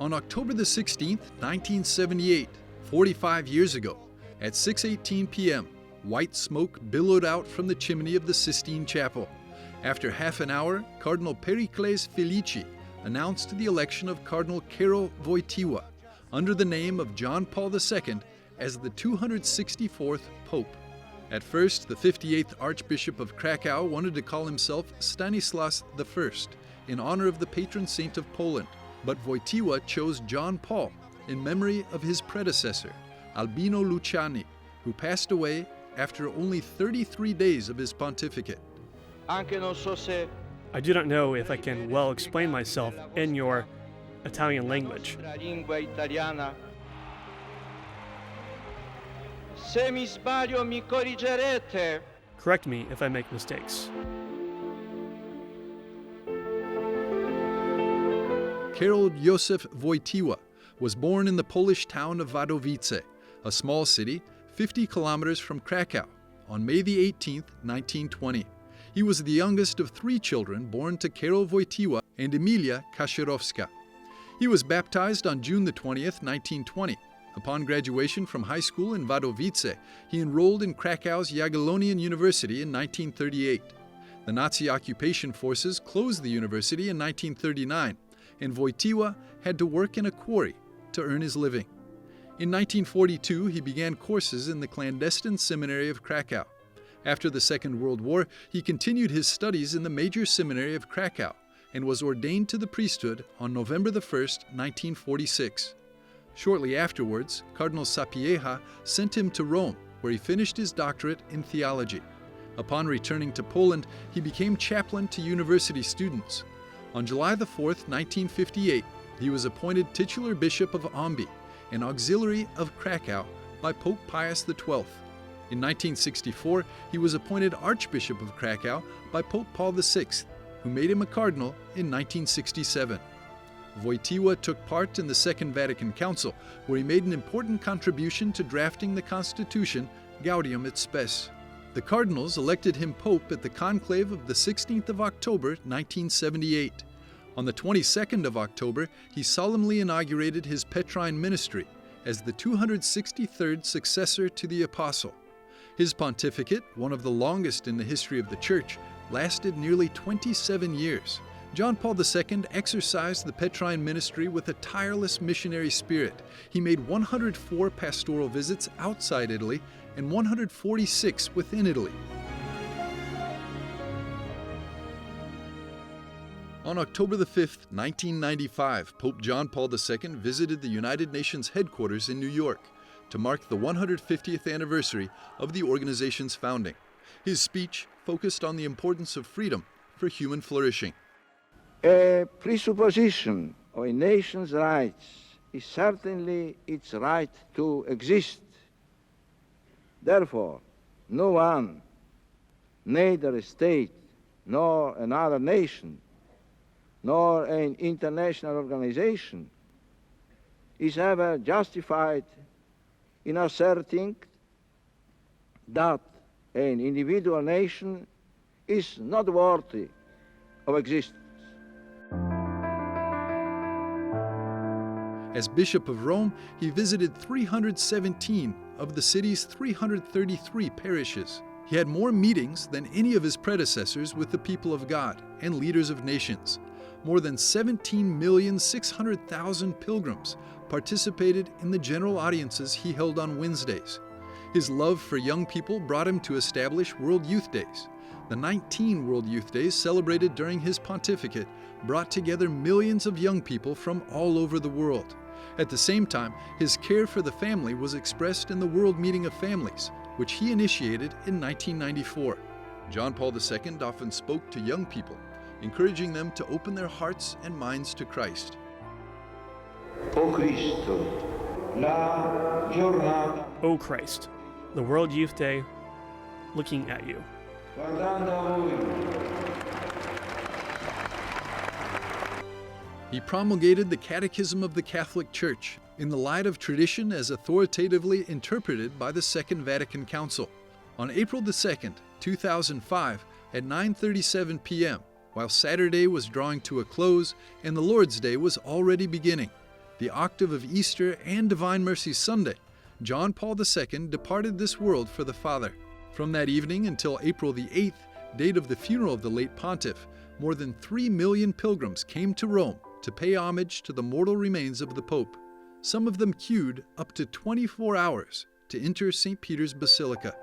On October the 16th, 1978, 45 years ago, at 6:18 p.m., white smoke billowed out from the chimney of the Sistine Chapel. After half an hour, Cardinal Pericles Felici announced the election of Cardinal Karol Wojtyla under the name of John Paul II as the 264th Pope. At first, the 58th Archbishop of Krakow wanted to call himself Stanislas I in honor of the patron saint of Poland, but Wojtyla chose John Paul in memory of his predecessor, Albino Luciani, who passed away after only 33 days of his pontificate. I do not know if I can well explain myself in your Italian language. Correct me if I make mistakes. Karol Józef Wojtyla was born in the Polish town of Wadowice, a small city 50 kilometers from Krakow, on May the 18th, 1920. He was the youngest of 3 children born to Karol Wojtyla and Emilia Kaczorowska. He was baptized on June the 20th, 1920. Upon graduation from high school in Wadowice, he enrolled in Krakow's Jagiellonian University in 1938. The Nazi occupation forces closed the university in 1939, and Wojtyla had to work in a quarry to earn his living. In 1942, he began courses in the clandestine seminary of Krakow. After the Second World War, he continued his studies in the major seminary of Krakow and was ordained to the priesthood on November the 1st, 1946. Shortly afterwards, Cardinal Sapieha sent him to Rome, where he finished his doctorate in theology. Upon returning to Poland, he became chaplain to university students. On July the 4th, 1958, he was appointed titular bishop of Ombi, an auxiliary of Krakow, by Pope Pius XII. In 1964, he was appointed Archbishop of Krakow by Pope Paul VI, who made him a cardinal in 1967. Wojtyla took part in the Second Vatican Council, where he made an important contribution to drafting the Constitution Gaudium et Spes. The cardinals elected him pope at the conclave of the 16th of October, 1978. On the 22nd of October, he solemnly inaugurated his Petrine ministry as the 263rd successor to the apostle. His pontificate, one of the longest in the history of the Church, lasted nearly 27 years. John Paul II exercised the Petrine ministry with a tireless missionary spirit. He made 104 pastoral visits outside Italy and 146 within Italy. On October the 5th, 1995, Pope John Paul II visited the United Nations headquarters in New York to mark the 150th anniversary of the organization's founding. His speech focused on the importance of freedom for human flourishing. A presupposition of a nation's rights is certainly its right to exist. Therefore, no one, neither a state nor another nation, nor an international organization, is ever justified in asserting that an individual nation is not worthy of existence. As Bishop of Rome, he visited 317 of the city's 333 parishes. He had more meetings than any of his predecessors with the people of God and leaders of nations. More than 17,600,000 pilgrims participated in the general audiences he held on Wednesdays. His love for young people brought him to establish World Youth Days. The 19 World Youth Days celebrated during his pontificate brought together millions of young people from all over the world. At the same time, his care for the family was expressed in the World Meeting of Families, which he initiated in 1994. John Paul II often spoke to young people, encouraging them to open their hearts and minds to Christ. O Cristo, la giornata. O Christ, the World Youth Day, looking at you. Guardando a voi. He promulgated the Catechism of the Catholic Church in the light of tradition as authoritatively interpreted by the Second Vatican Council. On April 2, 2005, at 9:37 p.m., while Saturday was drawing to a close and the Lord's Day was already beginning, the octave of Easter and Divine Mercy Sunday, John Paul II departed this world for the Father. From that evening until April the 8th, date of the funeral of the late pontiff, more than 3 million pilgrims came to Rome to pay homage to the mortal remains of the Pope. Some of them queued up to 24 hours to enter St. Peter's Basilica.